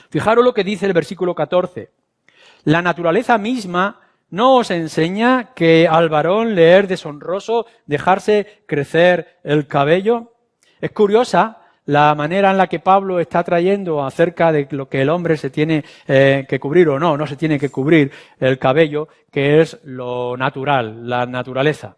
Fijaros lo que dice el versículo 14. La naturaleza misma no os enseña que al varón le es deshonroso dejarse crecer el cabello. Es curiosa la manera en la que Pablo está trayendo acerca de lo que el hombre se tiene que cubrir o no se tiene que cubrir el cabello, que es lo natural, la naturaleza.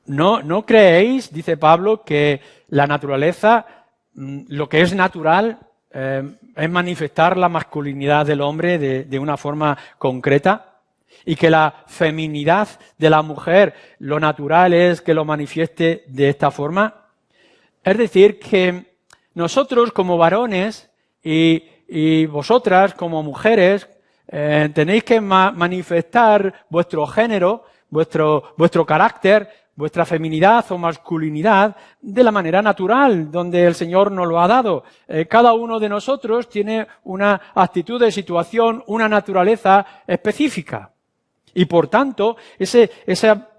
¿No creéis, dice Pablo, que la naturaleza, lo que es natural, es manifestar la masculinidad del hombre de una forma concreta? Y que la feminidad de la mujer, lo natural es que lo manifieste de esta forma. Es decir, que nosotros como varones y vosotras como mujeres tenéis que manifestar vuestro género, vuestro carácter, vuestra feminidad o masculinidad de la manera natural, donde el Señor nos lo ha dado. Cada uno de nosotros tiene una actitud de situación, una naturaleza específica. Y por tanto, ese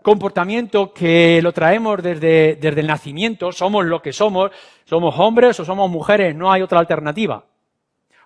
comportamiento que lo traemos desde el nacimiento, somos lo que somos hombres o somos mujeres, no hay otra alternativa.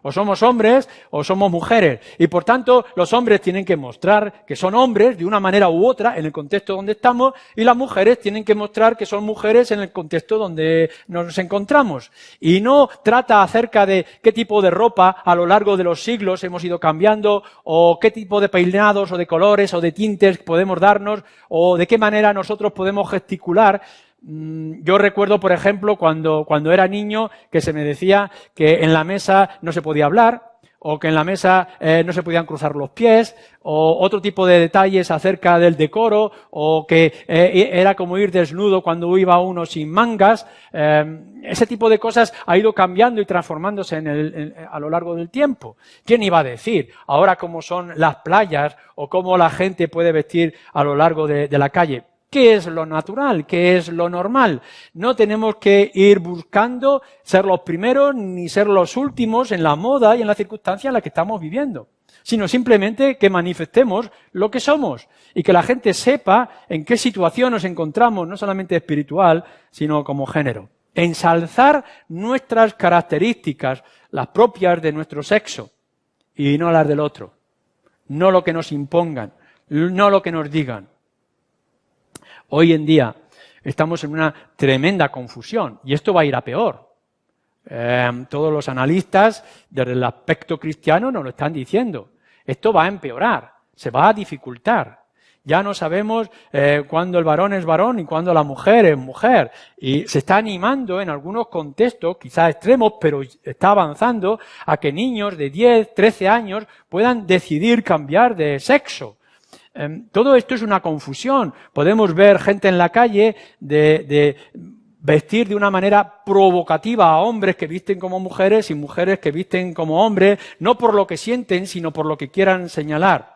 O somos hombres o somos mujeres. Y por tanto, los hombres tienen que mostrar que son hombres de una manera u otra en el contexto donde estamos, y las mujeres tienen que mostrar que son mujeres en el contexto donde nos encontramos. Y no trata acerca de qué tipo de ropa a lo largo de los siglos hemos ido cambiando, o qué tipo de peinados o de colores o de tintes podemos darnos, o de qué manera nosotros podemos gesticular. Yo recuerdo, por ejemplo, cuando era niño, que se me decía que en la mesa no se podía hablar, o que en la mesa no se podían cruzar los pies, o otro tipo de detalles acerca del decoro, o que era como ir desnudo cuando iba uno sin mangas. Ese tipo de cosas ha ido cambiando y transformándose a lo largo del tiempo. ¿Quién iba a decir ahora cómo son las playas o cómo la gente puede vestir a lo largo de la calle? ¿Qué es lo natural? ¿Qué es lo normal? No tenemos que ir buscando ser los primeros ni ser los últimos en la moda y en la circunstancia en la que estamos viviendo, sino simplemente que manifestemos lo que somos y que la gente sepa en qué situación nos encontramos, no solamente espiritual, sino como género. Ensalzar nuestras características, las propias de nuestro sexo, y no las del otro. No lo que nos impongan, no lo que nos digan. Hoy en día estamos en una tremenda confusión y esto va a ir a peor. Todos los analistas desde el aspecto cristiano nos lo están diciendo. Esto va a empeorar, se va a dificultar. Ya no sabemos cuándo el varón es varón y cuándo la mujer es mujer. Y se está animando en algunos contextos, quizás extremos, pero está avanzando a que niños de 10, 13 años puedan decidir cambiar de sexo. Todo esto es una confusión. Podemos ver gente en la calle de vestir de una manera provocativa a hombres que visten como mujeres y mujeres que visten como hombres, no por lo que sienten, sino por lo que quieran señalar.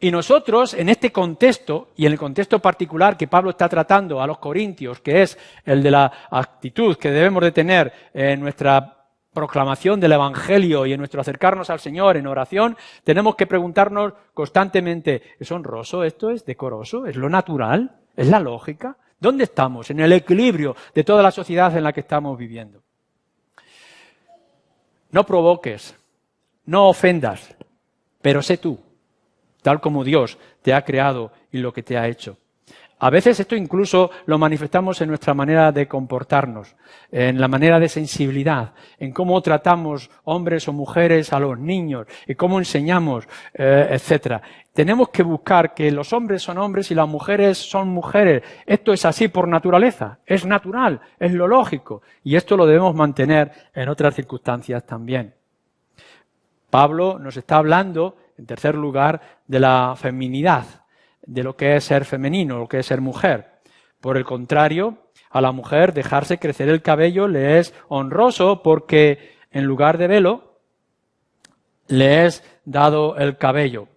Y nosotros, en este contexto, y en el contexto particular que Pablo está tratando a los corintios, que es el de la actitud que debemos de tener en nuestra proclamación del Evangelio y en nuestro acercarnos al Señor en oración, tenemos que preguntarnos constantemente, ¿es honroso esto? ¿Es decoroso? ¿Es lo natural? ¿Es la lógica? ¿Dónde estamos? En el equilibrio de toda la sociedad en la que estamos viviendo. No provoques, no ofendas, pero sé tú, tal como Dios te ha creado y lo que te ha hecho. A veces esto incluso lo manifestamos en nuestra manera de comportarnos, en la manera de sensibilidad, en cómo tratamos hombres o mujeres a los niños, y cómo enseñamos, etcétera. Tenemos que buscar que los hombres son hombres y las mujeres son mujeres. Esto es así por naturaleza, es natural, es lo lógico, y esto lo debemos mantener en otras circunstancias también. Pablo nos está hablando, en tercer lugar, de la feminidad, de lo que es ser femenino, lo que es ser mujer. Por el contrario, a la mujer dejarse crecer el cabello le es honroso porque en lugar de velo le es dado el cabello.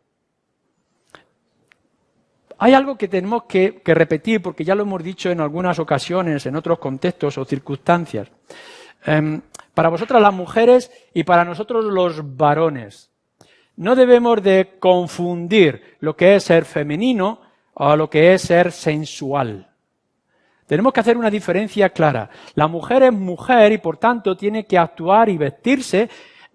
Hay algo que tenemos que repetir porque ya lo hemos dicho en algunas ocasiones, en otros contextos o circunstancias. Para vosotras las mujeres y para nosotros los varones. No debemos de confundir lo que es ser femenino o lo que es ser sensual. Tenemos que hacer una diferencia clara. La mujer es mujer y por tanto tiene que actuar y vestirse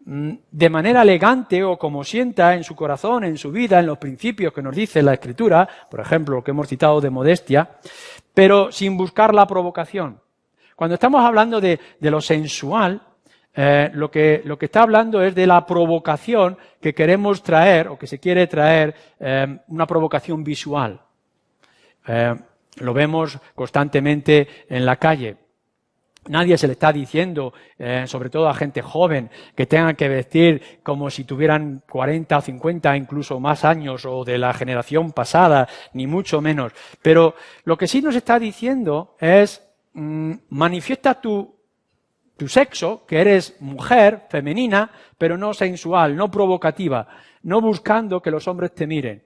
de manera elegante o como sienta en su corazón, en su vida, en los principios que nos dice la Escritura, por ejemplo, lo que hemos citado de modestia, pero sin buscar la provocación. Cuando estamos hablando de lo sensual, lo que está hablando es de la provocación que queremos traer o que se quiere traer, una provocación visual. Lo vemos constantemente en la calle. Nadie se le está diciendo, sobre todo a gente joven, que tengan que vestir como si tuvieran 40 o 50, incluso más años, o de la generación pasada, ni mucho menos. Pero lo que sí nos está diciendo es, manifiesta tu sexo, que eres mujer, femenina, pero no sensual, no provocativa, no buscando que los hombres te miren.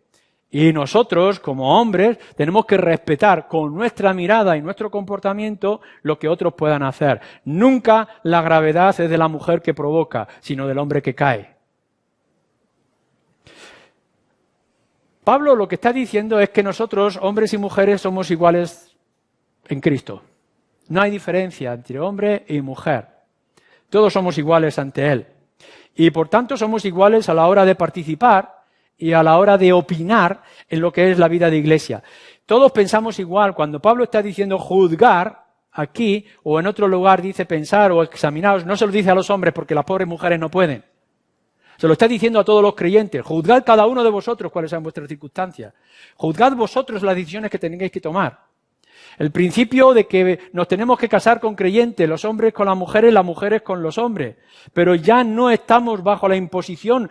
Y nosotros, como hombres, tenemos que respetar con nuestra mirada y nuestro comportamiento lo que otros puedan hacer. Nunca la gravedad es de la mujer que provoca, sino del hombre que cae. Pablo lo que está diciendo es que nosotros, hombres y mujeres, somos iguales en Cristo. No hay diferencia entre hombre y mujer. Todos somos iguales ante Él. Y por tanto somos iguales a la hora de participar y a la hora de opinar en lo que es la vida de iglesia. Todos pensamos igual. Cuando Pablo está diciendo juzgar, aquí o en otro lugar dice pensar o examinaros, no se lo dice a los hombres porque las pobres mujeres no pueden. Se lo está diciendo a todos los creyentes. Juzgad cada uno de vosotros cuáles sean vuestras circunstancias. Juzgad vosotros las decisiones que tengáis que tomar. El principio de que nos tenemos que casar con creyentes, los hombres con las mujeres con los hombres. Pero ya no estamos bajo la imposición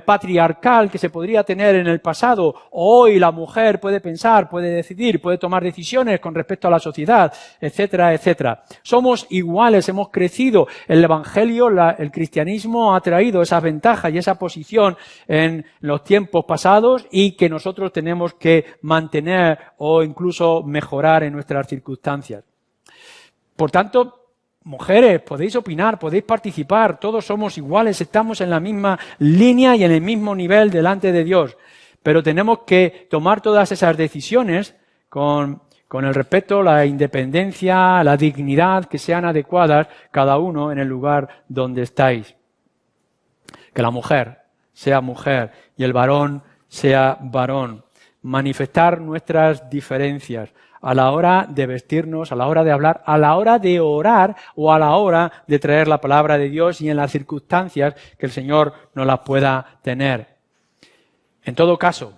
patriarcal que se podría tener en el pasado. Hoy la mujer puede pensar, puede decidir, puede tomar decisiones con respecto a la sociedad, etcétera, etcétera. Somos iguales, hemos crecido. El Evangelio, el cristianismo ha traído esas ventajas y esa posición en los tiempos pasados y que nosotros tenemos que mantener o incluso mejorar en nuestras circunstancias. Por tanto, mujeres, podéis opinar, podéis participar, todos somos iguales, estamos en la misma línea y en el mismo nivel delante de Dios, pero tenemos que tomar todas esas decisiones con el respeto, la independencia, la dignidad, que sean adecuadas cada uno en el lugar donde estáis. Que la mujer sea mujer y el varón sea varón. Manifestar nuestras diferencias a la hora de vestirnos, a la hora de hablar, a la hora de orar o a la hora de traer la palabra de Dios y en las circunstancias que el Señor nos las pueda tener. En todo caso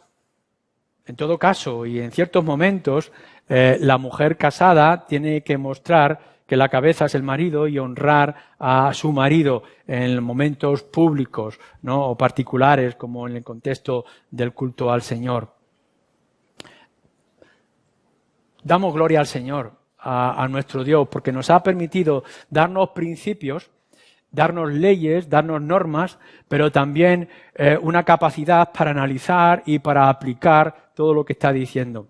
y en ciertos momentos, la mujer casada tiene que mostrar que la cabeza es el marido y honrar a su marido en momentos públicos, ¿no? O particulares, como en el contexto del culto al Señor. Damos gloria al Señor, a nuestro Dios, porque nos ha permitido darnos principios, darnos leyes, darnos normas, pero también una capacidad para analizar y para aplicar todo lo que está diciendo.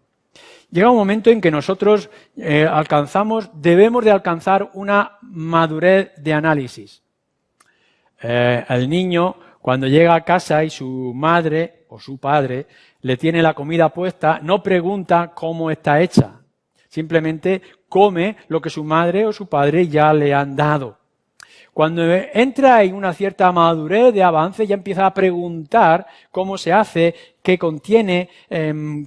Llega un momento en que nosotros debemos de alcanzar una madurez de análisis. El niño, cuando llega a casa y su madre o su padre le tiene la comida puesta, no pregunta cómo está hecha. Simplemente come lo que su madre o su padre ya le han dado. Cuando entra en una cierta madurez de avance, ya empieza a preguntar cómo se hace, qué contiene,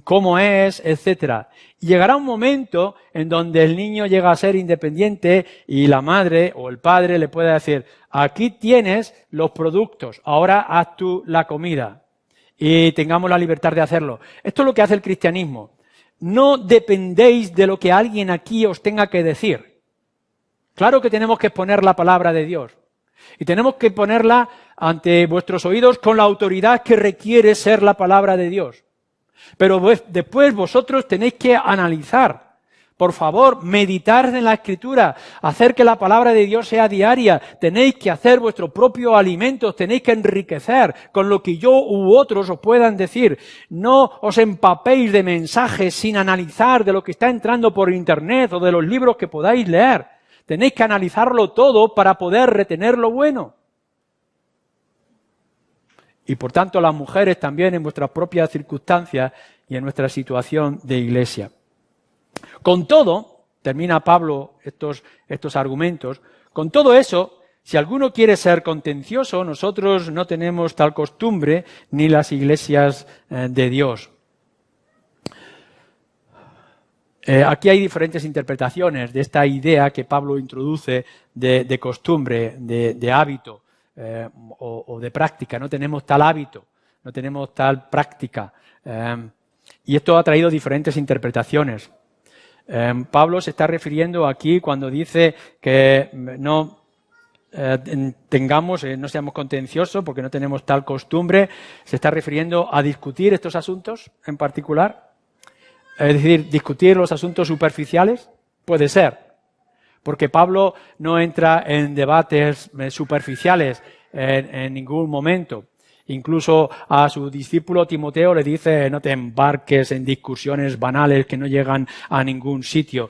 cómo es, etcétera. Y llegará un momento en donde el niño llega a ser independiente y la madre o el padre le puede decir, aquí tienes los productos, ahora haz tú la comida. Y tengamos la libertad de hacerlo. Esto es lo que hace el cristianismo. No dependéis de lo que alguien aquí os tenga que decir. Claro que tenemos que exponer la palabra de Dios. Y tenemos que ponerla ante vuestros oídos con la autoridad que requiere ser la palabra de Dios. Pero después vosotros tenéis que analizar. Por favor, meditar en la Escritura, hacer que la palabra de Dios sea diaria. Tenéis que hacer vuestro propio alimento, tenéis que enriquecer con lo que yo u otros os puedan decir. No os empapéis de mensajes sin analizar de lo que está entrando por internet o de los libros que podáis leer. Tenéis que analizarlo todo para poder retener lo bueno. Y por tanto las mujeres también en vuestras propias circunstancias y en nuestra situación de iglesia. Con todo, termina Pablo estos argumentos. Con todo eso, si alguno quiere ser contencioso, nosotros no tenemos tal costumbre ni las iglesias de Dios. Aquí hay diferentes interpretaciones de esta idea que Pablo introduce de costumbre, de hábito o de práctica. No tenemos tal hábito, no tenemos tal práctica. Y esto ha traído diferentes interpretaciones. Pablo se está refiriendo aquí cuando dice que no no seamos contenciosos porque no tenemos tal costumbre, se está refiriendo a discutir estos asuntos en particular. Es decir, discutir los asuntos superficiales, puede ser, porque Pablo no entra en debates superficiales en ningún momento. Incluso a su discípulo Timoteo le dice, no te embarques en discusiones banales que no llegan a ningún sitio.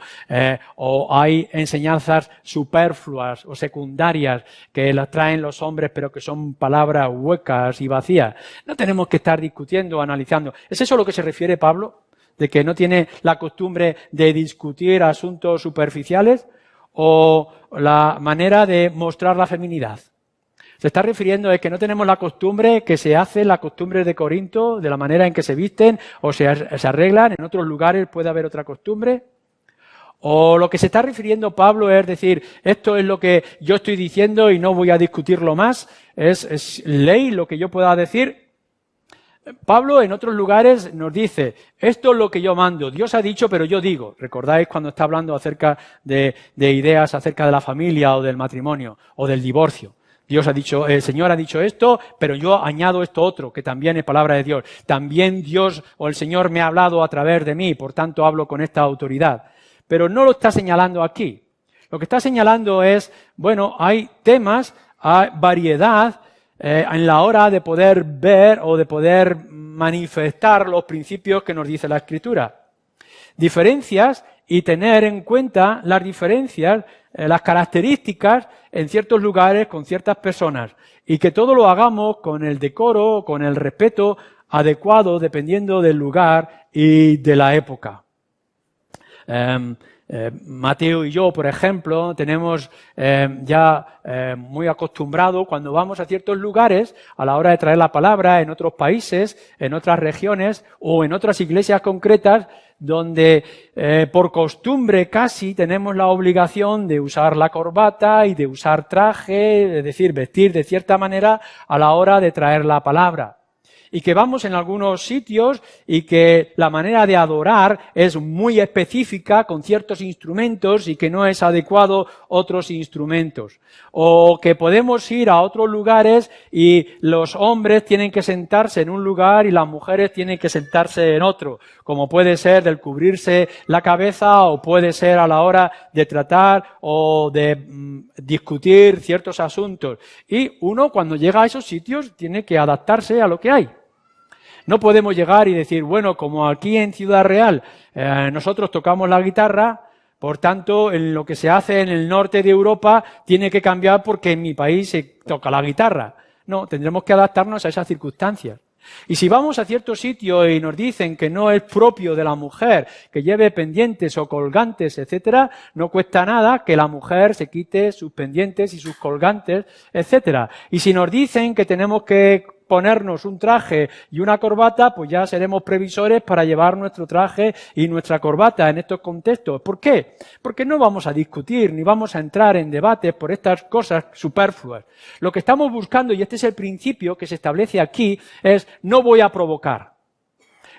O hay enseñanzas superfluas o secundarias que las traen los hombres pero que son palabras huecas y vacías. No tenemos que estar discutiendo, analizando. ¿Es eso a lo que se refiere Pablo? ¿De que no tiene la costumbre de discutir asuntos superficiales? ¿O la manera de mostrar la feminidad? Se está refiriendo a que no tenemos la costumbre que se hace, la costumbre de Corinto, de la manera en que se visten o se arreglan. En otros lugares puede haber otra costumbre. O lo que se está refiriendo Pablo es decir, esto es lo que yo estoy diciendo y no voy a discutirlo más. Es ley lo que yo pueda decir. Pablo en otros lugares nos dice, esto es lo que yo mando, Dios ha dicho, pero yo digo. ¿Recordáis cuando está hablando acerca de ideas acerca de la familia o del matrimonio o del divorcio? Dios ha dicho, el Señor ha dicho esto, pero yo añado esto otro, que también es palabra de Dios. También Dios o el Señor me ha hablado a través de mí, por tanto hablo con esta autoridad. Pero no lo está señalando aquí. Lo que está señalando es, bueno, hay temas, hay variedad, en la hora de poder ver o de poder manifestar los principios que nos dice la Escritura. Diferencias y tener en cuenta las diferencias, las características en ciertos lugares con ciertas personas y que todo lo hagamos con el decoro, con el respeto adecuado dependiendo del lugar y de la época. Mateo y yo, por ejemplo, tenemos muy acostumbrado cuando vamos a ciertos lugares a la hora de traer la palabra en otros países, en otras regiones o en otras iglesias concretas donde por costumbre casi tenemos la obligación de usar la corbata y de usar traje, es decir, vestir de cierta manera a la hora de traer la palabra. Y que vamos en algunos sitios y que la manera de adorar es muy específica con ciertos instrumentos y que no es adecuado otros instrumentos. O que podemos ir a otros lugares y los hombres tienen que sentarse en un lugar y las mujeres tienen que sentarse en otro, como puede ser del cubrirse la cabeza o puede ser a la hora de tratar o de discutir ciertos asuntos. Y uno cuando llega a esos sitios tiene que adaptarse a lo que hay. No podemos llegar y decir, bueno, como aquí en Ciudad Real nosotros tocamos la guitarra, por tanto, en lo que se hace en el norte de Europa tiene que cambiar porque en mi país se toca la guitarra. No, tendremos que adaptarnos a esas circunstancias. Y si vamos a ciertos sitios y nos dicen que no es propio de la mujer que lleve pendientes o colgantes, etcétera, no cuesta nada que la mujer se quite sus pendientes y sus colgantes, etcétera. Y si nos dicen que tenemos que ponernos un traje y una corbata, pues ya seremos previsores para llevar nuestro traje y nuestra corbata en estos contextos. ¿Por qué? Porque no vamos a discutir ni vamos a entrar en debates por estas cosas superfluas. Lo que estamos buscando, y este es el principio que se establece aquí, es no voy a provocar.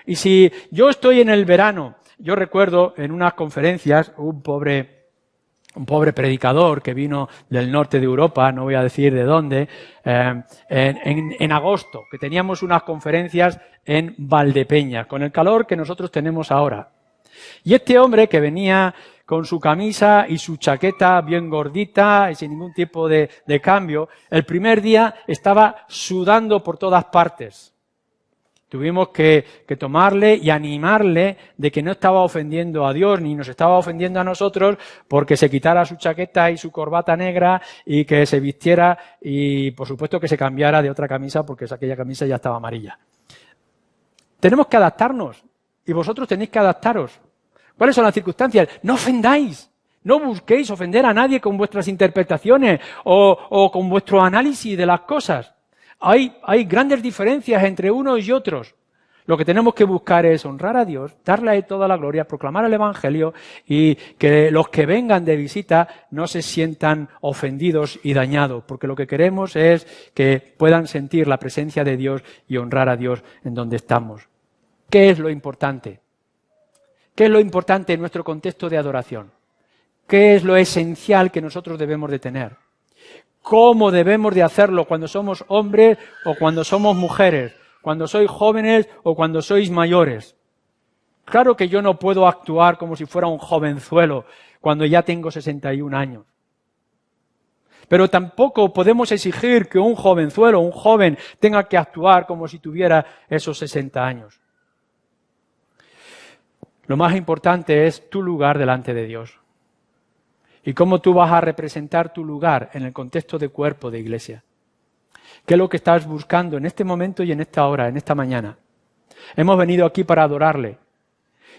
Y si yo estoy en el verano, yo recuerdo en unas conferencias un pobre predicador que vino del norte de Europa, no voy a decir de dónde, en agosto, que teníamos unas conferencias en Valdepeñas, con el calor que nosotros tenemos ahora. Y este hombre que venía con su camisa y su chaqueta bien gordita y sin ningún tipo de cambio, el primer día estaba sudando por todas partes. Tuvimos que tomarle y animarle de que no estaba ofendiendo a Dios ni nos estaba ofendiendo a nosotros porque se quitara su chaqueta y su corbata negra y que se vistiera y por supuesto que se cambiara de otra camisa porque aquella camisa ya estaba amarilla. Tenemos que adaptarnos y vosotros tenéis que adaptaros. ¿Cuáles son las circunstancias? No ofendáis. No busquéis ofender a nadie con vuestras interpretaciones o con vuestro análisis de las cosas. Hay grandes diferencias entre unos y otros. Lo que tenemos que buscar es honrar a Dios, darle a Él toda la gloria, proclamar el Evangelio y que los que vengan de visita no se sientan ofendidos y dañados, porque lo que queremos es que puedan sentir la presencia de Dios y honrar a Dios en donde estamos. ¿Qué es lo importante? ¿Qué es lo importante en nuestro contexto de adoración? ¿Qué es lo esencial que nosotros debemos de tener? ¿Cómo debemos de hacerlo cuando somos hombres o cuando somos mujeres? Cuando sois jóvenes o cuando sois mayores. Claro que yo no puedo actuar como si fuera un jovenzuelo cuando ya tengo 61 años. Pero tampoco podemos exigir que un jovenzuelo, un joven, tenga que actuar como si tuviera esos 60 años. Lo más importante es tu lugar delante de Dios. Y cómo tú vas a representar tu lugar en el contexto de cuerpo de iglesia. ¿Qué es lo que estás buscando en este momento y en esta hora, en esta mañana? Hemos venido aquí para adorarle.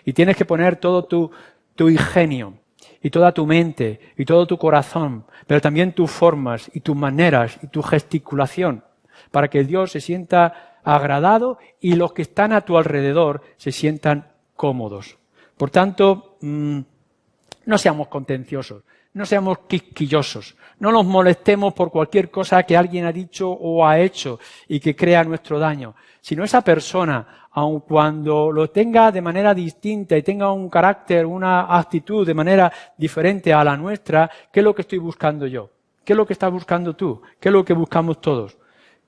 Y tienes que poner todo tu ingenio, y toda tu mente, y todo tu corazón, pero también tus formas, y tus maneras, y tu gesticulación, para que Dios se sienta agradado y los que están a tu alrededor se sientan cómodos. Por tanto, no seamos contenciosos. No seamos quisquillosos, no nos molestemos por cualquier cosa que alguien ha dicho o ha hecho y que crea nuestro daño, sino esa persona, aun cuando lo tenga de manera distinta y tenga un carácter, una actitud de manera diferente a la nuestra, ¿qué es lo que estoy buscando yo? ¿Qué es lo que estás buscando tú? ¿Qué es lo que buscamos todos?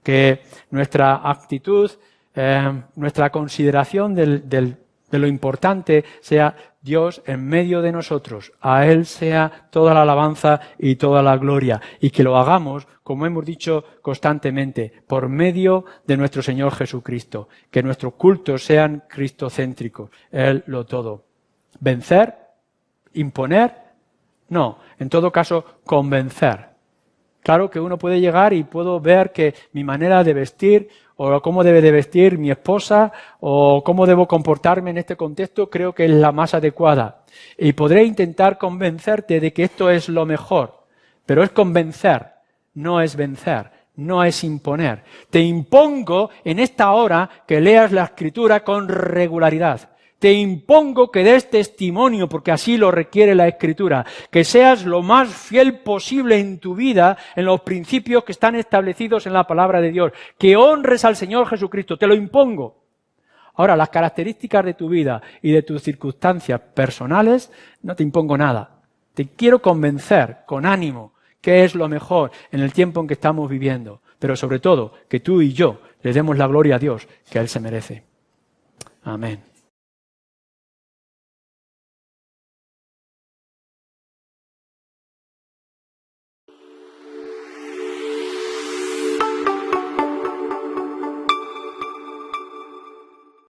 Que nuestra actitud, nuestra consideración de lo importante sea Dios en medio de nosotros. A Él sea toda la alabanza y toda la gloria. Y que lo hagamos, como hemos dicho constantemente, por medio de nuestro Señor Jesucristo. Que nuestros cultos sean cristocéntricos. Él lo todo. ¿Vencer? ¿Imponer? No. En todo caso, convencer. Claro que uno puede llegar y puedo ver que mi manera de vestir o cómo debe de vestir mi esposa o cómo debo comportarme en este contexto creo que es la más adecuada. Y podré intentar convencerte de que esto es lo mejor, pero es convencer, no es vencer, no es imponer. Te impongo en esta hora que leas la Escritura con regularidad. Te impongo que des testimonio, porque así lo requiere la Escritura, que seas lo más fiel posible en tu vida, en los principios que están establecidos en la palabra de Dios, que honres al Señor Jesucristo, te lo impongo. Ahora, las características de tu vida y de tus circunstancias personales, no te impongo nada. Te quiero convencer con ánimo que es lo mejor en el tiempo en que estamos viviendo, pero sobre todo que tú y yo le demos la gloria a Dios que Él se merece. Amén.